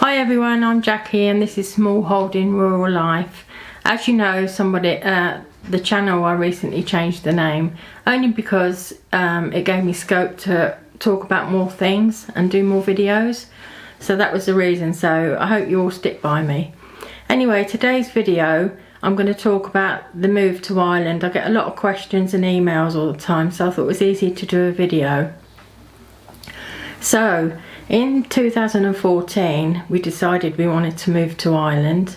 Hi everyone, I'm Jackie and this is Smallholding Rural Life. As you know, the channel, I recently changed the name only because it gave me scope to talk about more things and do more videos. So that was the reason, so I hope you all stick by me. Anyway, today's video I'm going to talk about the move to Ireland. I get a lot of questions and emails all the time, so I thought it was easy to do a video. So in 2014 we decided we wanted to move to Ireland.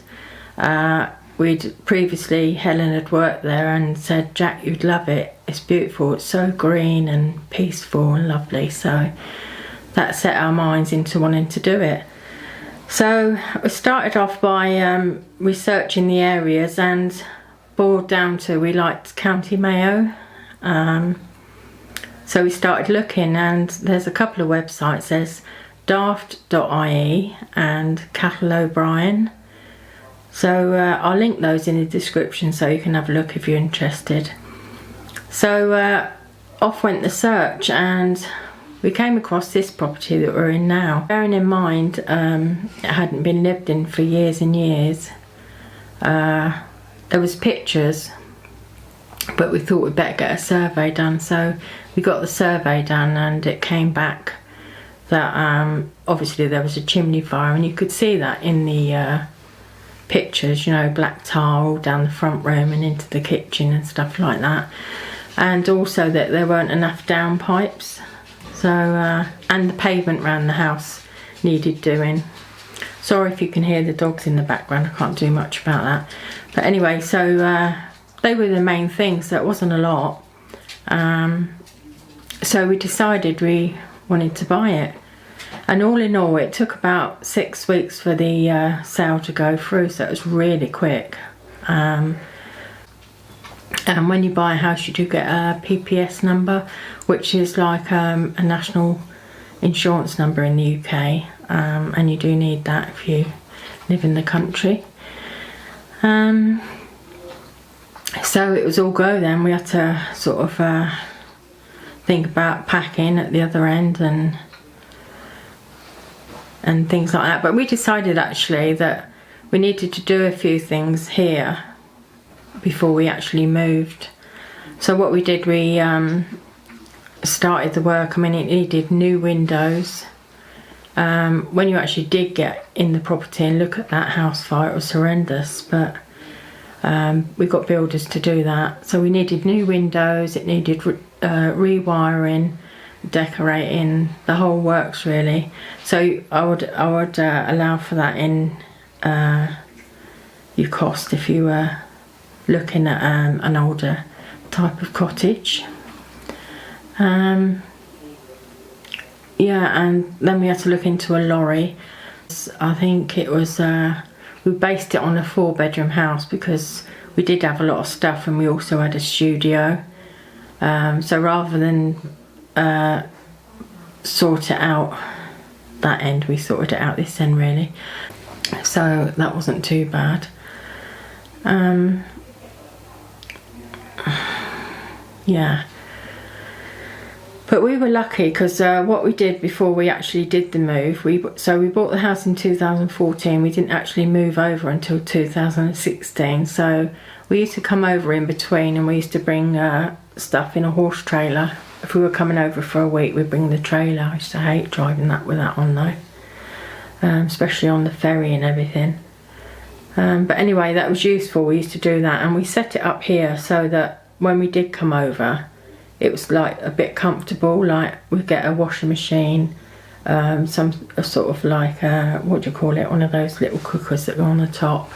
Previously Helen had worked there and said, Jack, you'd love it, it's beautiful, it's so green and peaceful and lovely. So that set our minds into wanting to do it. So we started off by researching the areas and boiled down to we liked County Mayo. So we started looking, and there's a couple of websites. There's daft.ie and Cathal O'Brien. So I'll link those in the description so you can have a look if you're interested. So off went the search and we came across this property that we're in now. Bearing in mind it hadn't been lived in for years and years. There was pictures, but we thought we'd better get a survey done. So we got the survey done and it came back that obviously there was a chimney fire, and you could see that in the pictures, you know, black tar all down the front room and into the kitchen and stuff like that. And also that there weren't enough downpipes. So, and the pavement around the house needed doing. Sorry if you can hear the dogs in the background, I can't do much about that. But anyway, so they were the main things, so it wasn't a lot. So we decided we wanted to buy it. And all in all, it took about 6 weeks for the sale to go through, so it was really quick. And when you buy a house, you do get a PPS number, which is like a national insurance number in the UK, and you do need that if you live in the country. So it was all go then. We had to sort of think about packing at the other end and things like that. But we decided actually that we needed to do a few things here before we actually moved. So what we did, we started the work. I mean, it needed new windows. When you actually did get in the property and look at that house fire, it was horrendous, but we got builders to do that. So we needed new windows, it needed rewiring, decorating, the whole works really. So I would allow for that in your cost if you were looking at an older type of cottage. Yeah, and then we had to look into a lorry. I think it was we based it on a 4-bedroom house because we did have a lot of stuff, and we also had a studio. So rather than sort it out that end, we sorted it out this end really. So that wasn't too bad. Yeah. But we were lucky because what we did before we actually did the move, so we bought the house in 2014. We didn't actually move over until 2016. So we used to come over in between, and we used to bring stuff in a horse trailer. If we were coming over for a week, we'd bring the trailer. I used to hate driving that with that on though, especially on the ferry and everything. But anyway, that was useful. We used to do that, and we set it up here so that when we did come over, it was like a bit comfortable. Like we'd get a washing machine, a sort of like what do you call it, one of those little cookers that go on the top,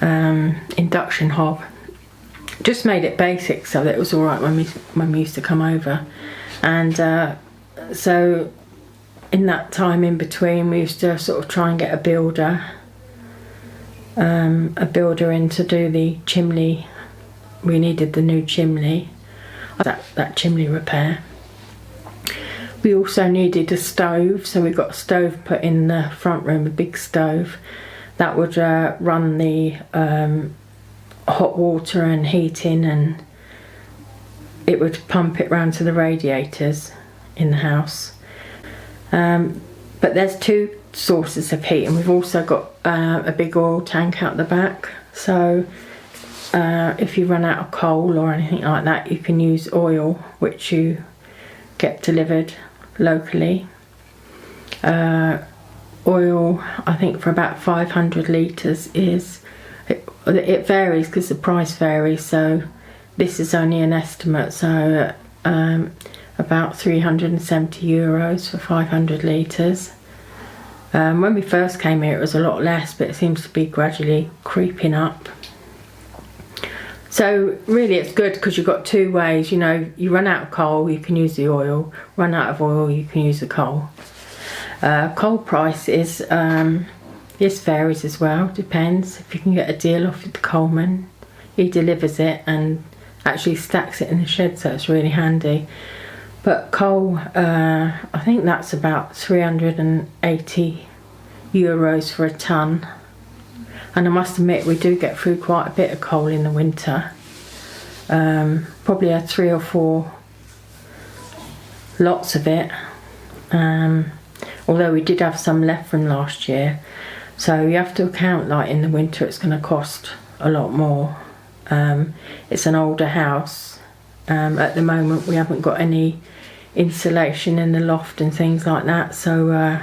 induction hob. Just made it basic so that it was all right when we used to come over. And so in that time in between, we used to sort of try and get a builder in to do the chimney. We needed the new chimney, that chimney repair. We also needed a stove, so we got a stove put in the front room, a big stove that would run the hot water and heating, and it would pump it round to the radiators in the house. But But there's 2 sources of heat, and we've also got a big oil tank out the back. So if you run out of coal or anything like that, you can use oil, which you get delivered locally. Oil, I think for about 500 litres is, it varies because the price varies, so this is only an estimate, so about €370 for 500 litres. When we first came here it was a lot less, but it seems to be gradually creeping up. So really it's good because you've got 2 ways, you know, you run out of coal, you can use the oil, run out of oil, you can use the coal. Coal price is, this varies as well, depends. If you can get a deal off the coalman, he delivers it and actually stacks it in the shed, so it's really handy. But coal, I think that's about €380 for a tonne. And I must admit we do get through quite a bit of coal in the winter. Probably had 3 or 4 lots of it. Although we did have some left from last year. So you have to account, like in the winter it's going to cost a lot more. It's an older house. At the moment we haven't got any insulation in the loft and things like that. So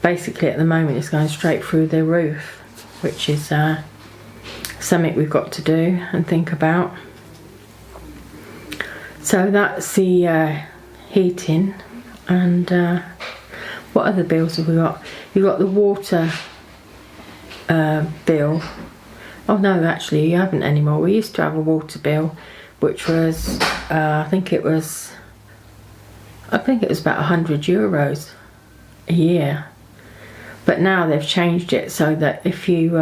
basically at the moment it's going straight through the roof, which is something we've got to do and think about. So that's the heating. And what other bills have we got? You've got the water bill. Oh no, actually you haven't anymore. We used to have a water bill which was I think it was about €100 a year. But now they've changed it so that if you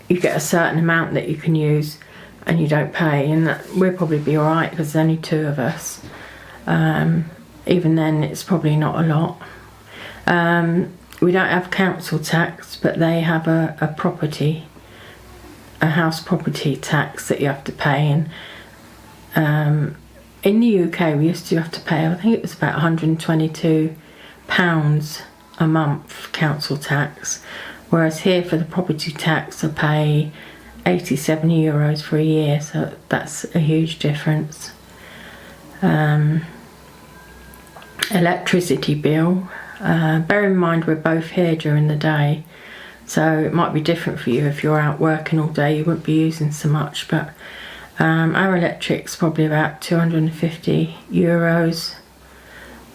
you get a certain amount that you can use and you don't pay, and that we'll probably be alright because there's only 2 of us. Even then it's probably not a lot. We don't have council tax, but they have a house property tax that you have to pay. And in the UK we used to have to pay, I think it was about £122 a month council tax, whereas here for the property tax I pay €87 for a year, so that's a huge difference. Electricity bill, bear in mind we're both here during the day, so it might be different for you. If you're out working all day you wouldn't be using so much, but our electric's probably about €250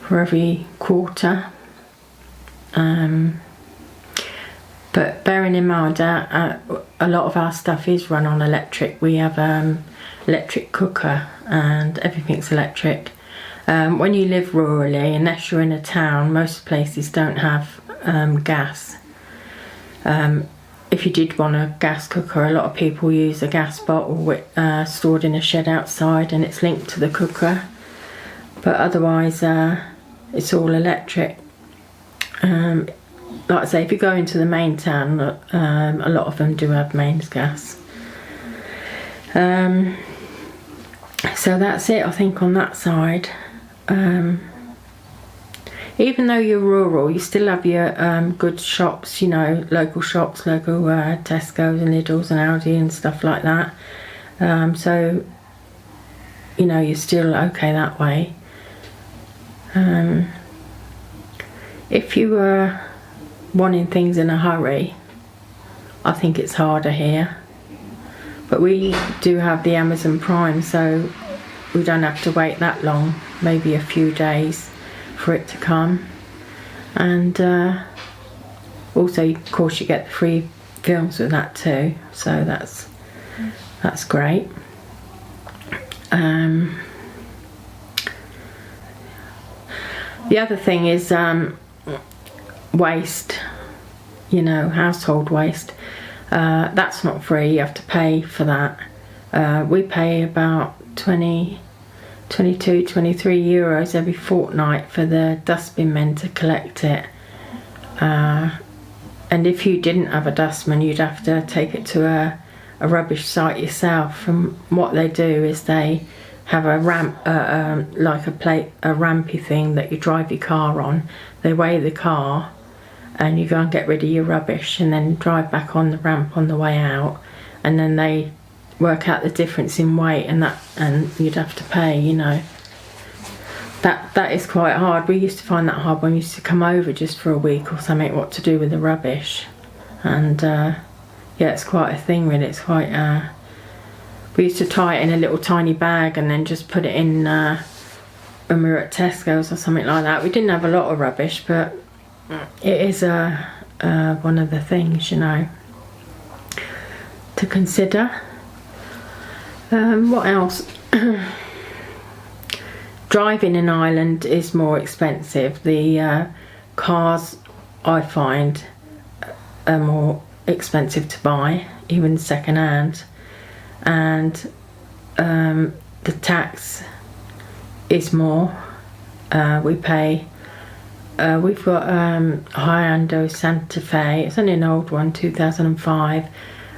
for every quarter. But bearing in mind a lot of our stuff is run on electric. We have electric cooker and everything's electric. When you live rurally, unless you're in a town, most places don't have gas. If you did want a gas cooker, a lot of people use a gas bottle stored in a shed outside and it's linked to the cooker. But otherwise it's all electric. Like I say, if you go into the main town, a lot of them do have mains gas. So that's it, I think, on that side. Even though you're rural, you still have your good shops, you know, local shops, local Tesco's and Lidl's and Aldi and stuff like that. So, you know, you're still okay that way. If you were wanting things in a hurry, I think it's harder here. But we do have the Amazon Prime, so we don't have to wait that long, maybe a few days for it to come. And also, of course, you get the free films with that too, so that's great. The other thing is waste, you know, household waste. That's not free, you have to pay for that. We pay about 22, 23 euros every fortnight for the dustbin men to collect it. And if you didn't have a dustman, you'd have to take it to a rubbish site yourself. And what they do is they have a ramp, like a rampy thing that you drive your car on. They weigh the car and you go and get rid of your rubbish and then drive back on the ramp on the way out, and then they work out the difference in weight, and you'd have to pay, you know. That is quite hard. We used to find that hard when we used to come over just for a week or something, what to do with the rubbish. And yeah, it's quite a thing really. It's quite we used to tie it in a little tiny bag and then just put it in when we were at Tesco's or something like that. We didn't have a lot of rubbish, but it is one of the things, you know, to consider. What else? Driving in Ireland is more expensive. The cars, I find, are more expensive to buy, even second hand, and the tax is more. We pay. We've got a Hyundai Santa Fe. It's only an old one, 2005,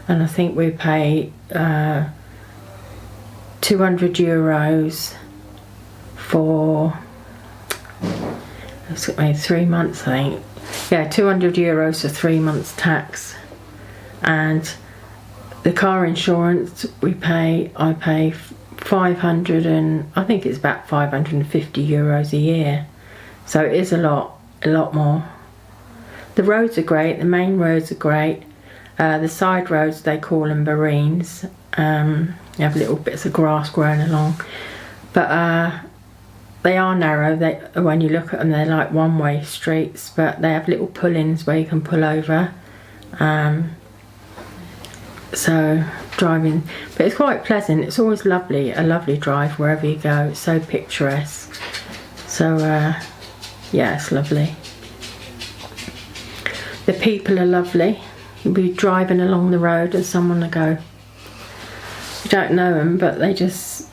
and I think we pay €200 for, it's got maybe 3 months, I think. Yeah, €200 for 3 months tax. And the car insurance I pay 500, and I think it's about €550 a year. So it is a lot more. The roads are great, the main roads are great. The side roads, they call them barreens. You have little bits of grass growing along. But they are narrow. When you look at them, they're like one-way streets, but they have little pull-ins where you can pull over. So driving, but it's quite pleasant. It's always lovely, a lovely drive wherever you go. It's so picturesque. So yeah, it's lovely. The people are lovely. You'll be driving along the road and someone will go, you don't know them, but they just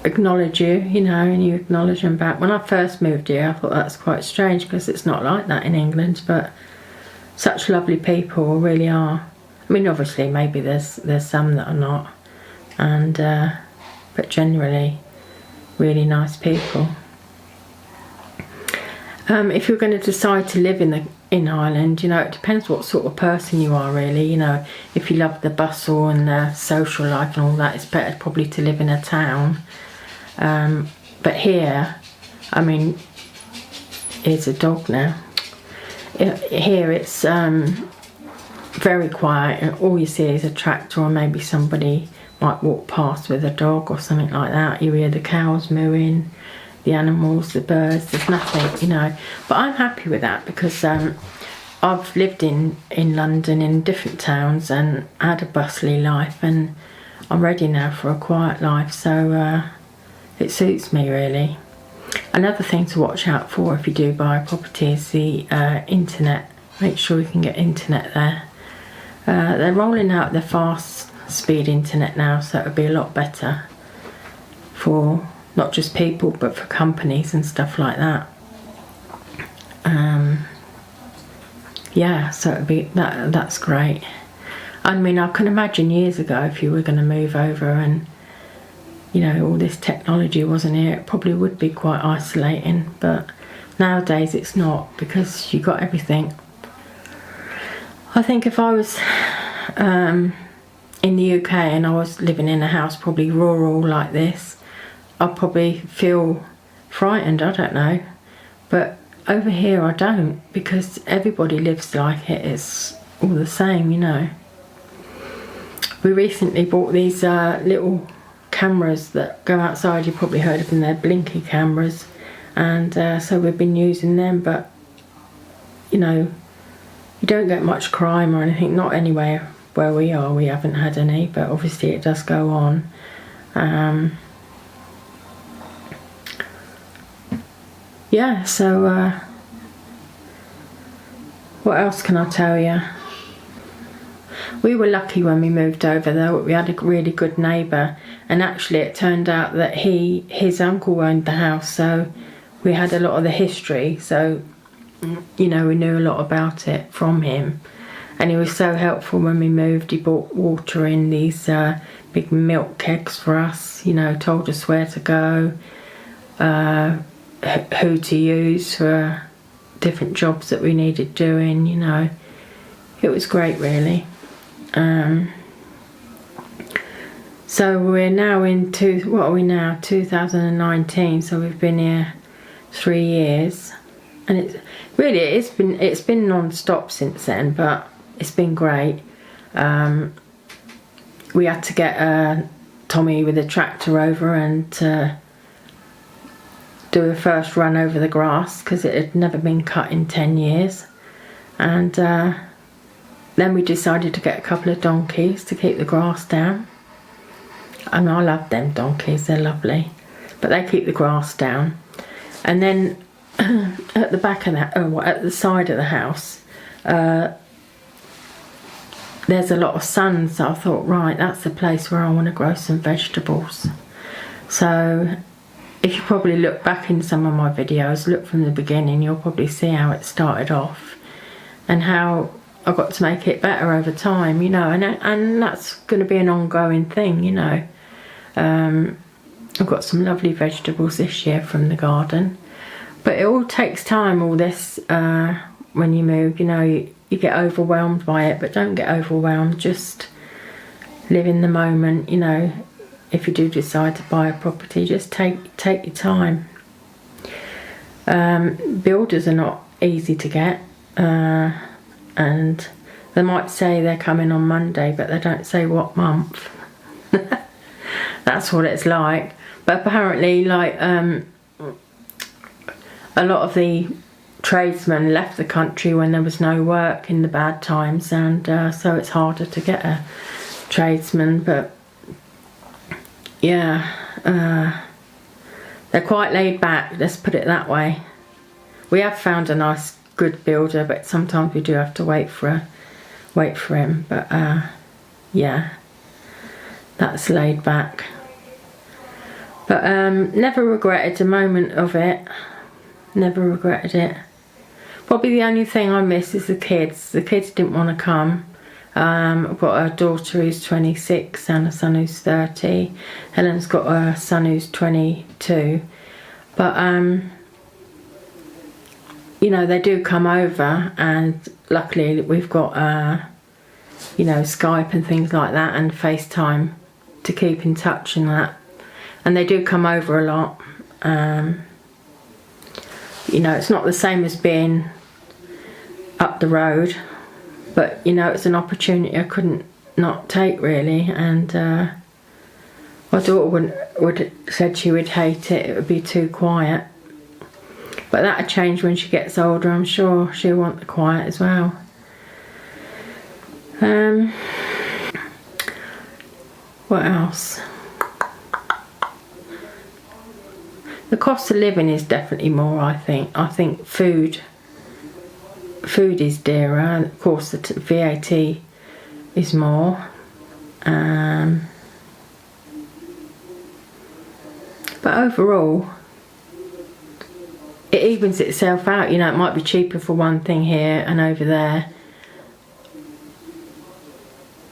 acknowledge you, you know, and you acknowledge them back. When I first moved here, I thought that's quite strange because it's not like that in England, but such lovely people really are. I mean, obviously, maybe there's some that are not, and but generally, really nice people. If you're going to decide to live in Ireland, you know, it depends what sort of person you are, really. You know, if you love the bustle and the social life and all that, it's better probably to live in a town. But here, I mean, here's a dog now. Here it's very quiet, and all you see is a tractor, or maybe somebody might walk past with a dog or something like that. You hear the cows mooing, the animals, the birds, there's nothing, you know. But I'm happy with that because I've lived in London in different towns and had a bustly life, and I'm ready now for a quiet life, so it suits me really. Another thing to watch out for if you do buy a property is the internet. Make sure you can get internet there. They're rolling out the fast speed internet now, so it'll be a lot better for not just people but for companies and stuff like that. Yeah, so it'll be that's great. I mean, I can imagine years ago if you were going to move over and, you know, all this technology wasn't here, it probably would be quite isolating, but nowadays it's not, because you got everything. I think if I was in the UK and I was living in a house probably rural like this, I'd probably feel frightened, I don't know. But over here I don't, because everybody lives like it. It's all the same, you know. We recently bought these little cameras that go outside. You probably heard of them, they're blinky cameras, and so we've been using them. But you know, you don't get much crime or anything, not anywhere where we are. We haven't had any, but obviously it does go on. Yeah, so what else can I tell you? We were lucky when we moved over though. We had a really good neighbour, and actually it turned out that his uncle owned the house, so we had a lot of the history, so you know, we knew a lot about it from him. And he was so helpful when we moved. He bought water in these big milk kegs for us, you know, told us where to go, who to use for different jobs that we needed doing, you know. It was great, really. So we're now what are we now? 2019. So we've been here 3 years, and it's been non-stop since then, but it's been great. We had to get Tommy with a tractor over and do a first run over the grass because it had never been cut in 10 years, and then we decided to get a couple of donkeys to keep the grass down. And I love them donkeys, they're lovely, but they keep the grass down. And then at the back of at the side of the house, there's a lot of sun, so I thought, right, that's the place where I want to grow some vegetables. So if you probably look back in some of my videos, look from the beginning, you'll probably see how it started off and how I got to make it better over time, you know, and that's going to be an ongoing thing, you know. I've got some lovely vegetables this year from the garden, but it all takes time, all this, when you move, you know, you get overwhelmed by it, but don't get overwhelmed, just live in the moment, you know. If you do decide to buy a property, just take your time. Builders are not easy to get, and they might say they're coming on Monday, but they don't say what month. That's what it's like. But apparently, like, a lot of the tradesmen left the country when there was no work in the bad times, and so it's harder to get a tradesman. But yeah, they're quite laid back, let's put it that way. We have found a nice good builder, but sometimes we do have to wait for him. But yeah, that's laid back. But never regretted a moment of it. Never regretted it. Probably the only thing I miss is the kids. The kids didn't want to come. I've got a daughter who's 26 and a son who's 30. Helen's got a son who's 22. But you know, they do come over, and luckily we've got you know, Skype and things like that, and FaceTime to keep in touch and that. And they do come over a lot. You know, it's not the same as being up the road, but you know, it's an opportunity I couldn't not take, really. And my daughter said she would hate it, it would be too quiet. But that'll change when she gets older. I'm sure she'll want the quiet as well. What else? The cost of living is definitely more, I think. I think food is dearer, and of course the VAT is more. But overall, it evens itself out. You know, it might be cheaper for one thing here, and over there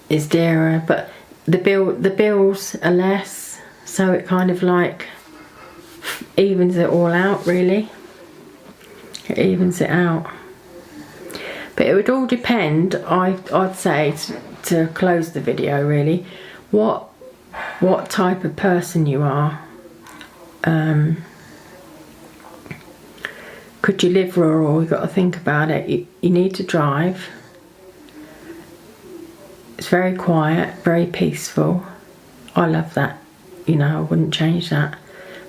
is dearer, but the bills are less, so it kind of like evens it all out, really. It evens it out. But it would all depend, I'd say, to close the video, really, what type of person you are. Could you live rural? You've got to think about it. You need to drive. It's very quiet, very peaceful. I love that. You know, I wouldn't change that.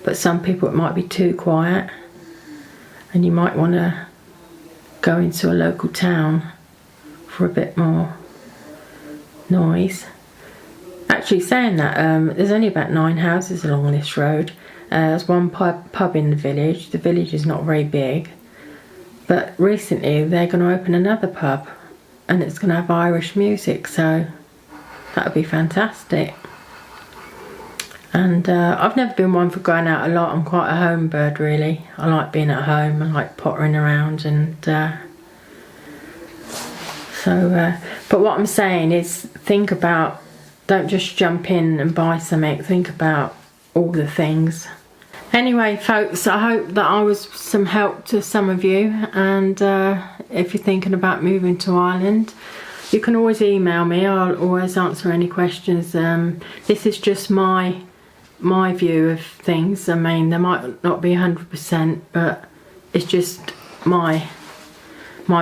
But some people, it might be too quiet, and you might want to go into a local town for a bit more noise. Actually, saying that, there's only about 9 houses along this road. There's one pub in the village. The village is not very big, but recently they're going to open another pub, and it's going to have Irish music, so that would be fantastic. And I've never been one for going out a lot. I'm quite a home bird, really. I like being at home. I like pottering around, and so So but what I'm saying is, think about, don't just jump in and buy something, think about all the things. Anyway folks, I hope that I was some help to some of you, and if you're thinking about moving to Ireland, you can always email me. I'll always answer any questions. This is just my view of things. I mean, there might not be 100%, but it's just my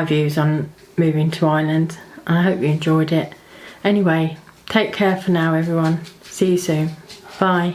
views on moving to Ireland. I hope you enjoyed it. Anyway, take care for now everyone. See you soon. Bye.